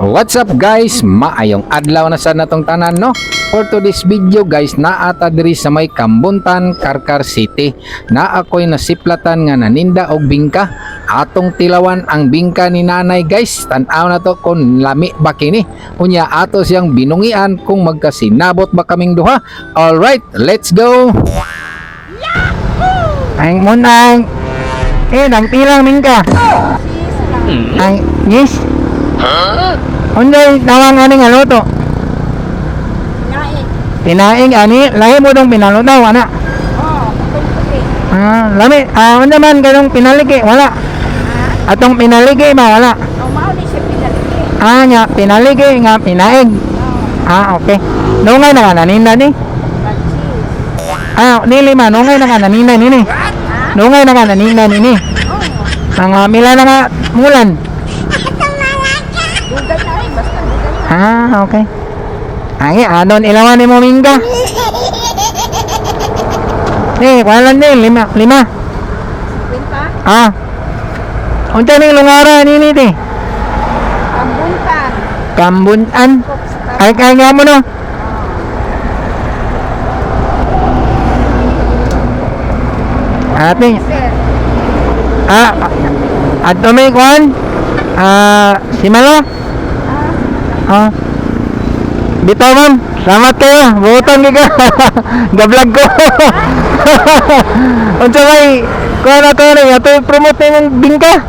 What's up guys? Maayong adlaw na sad natong tanan no. For today's video guys, naata diri sa may Kambuntan, Karkar City. Na ako'y nasiplatan nga naninda og bingka. Atong tilawan ang bingka ni nanay guys. Tan-aw na to kung lami ba kini. Unya ato siyang binungian kung magkasinabot ba kaming duha. Alright, let's go. Ang munang nang pilang bingka. Ang yes. Unday nawang ani nga luto? Pinaing ani, lahi mo dong pinalutaw ana. Lami, unday man kanong pinaligi wala. Atong pinaligi ba wala? Nya pinaligi nga pinaing. Okay. Nungay na nga naninda ni. Nili man nungay na nga naninda nini. Nungay na nga naninda nini. Mga mila na nga mulan. Okay. Ay, anon ilawan ni mo mingga. Walan din, lima. Unta ni lungara nini ti? Kambuntan. Ay nga mo no. Ate. Ato may kwan? Si Malo? Bitaw ma'am, salamat kayo. Buutan ka. Ga-vlog ko. Unsa may kuha na to ni ato promote mong bingka.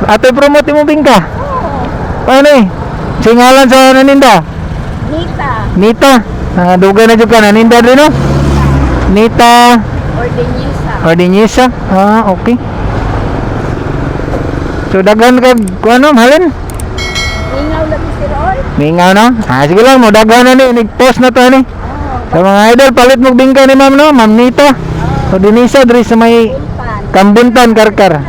Ato promote mong bingka. Paano singalan sa naninda? Nita. Dugay na jud ka naninda din no? Nita Ordinisa. Okay. So daghan ka kuno halin? Mingaw no? Sige lang, mo daghan na ni, nag-post na to ni. Sa mga idol, palit mo bingka ni ma'am no? Ma'am Nita. O Denisa, diri sa may Kambuntan, Karkar.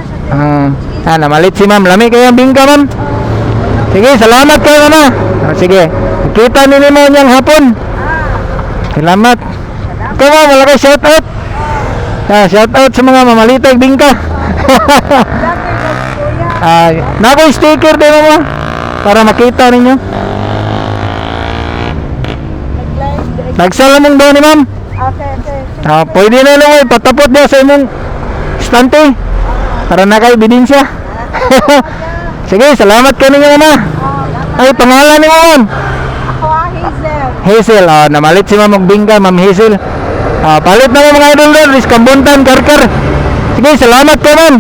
Namalit si ma'am. Lami kayo ang bingka ma'am. Sige, salamat kayo mama. Sige, kita nini mo niyang hapon. Salamat. Ikaw ma'am, wala kayo shout out. Shout out sa mga mamalitag bingka. Nakoy sticker din mo para makita ninyo. Nagsalamong daw ni ma'am. Okay. Pwede na lang patapot daw sa imong stante para naka-ebidensya. Sige, salamat ka ninyo mama. Ay, pangalan ni mo ma'am? Ako Hazel. Namalit si ma'am magbingka, ma'am Hazel. Palit na mga idol doon, Kambuntan, Karkar. Sige, salamat ka ma'am.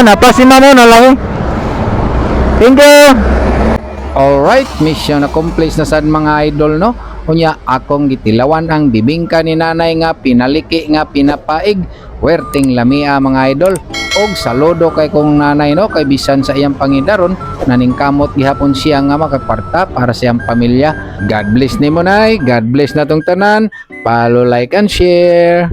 Napasi ma'am mo na lang. Thank you. Alright, mission accomplished na sad mga idol no. Unya akong gitilawan ang bibingka ni nanay nga pinaliki nga pinapaig. Werting lamia mga idol. Og saludo kay kong nanay no, kay bisan sa iyang pangidaron naningkamot gihapon siya nga makakwarta para sa iyang pamilya. God bless nimo nay. God bless natong tanan. Follow, like and share.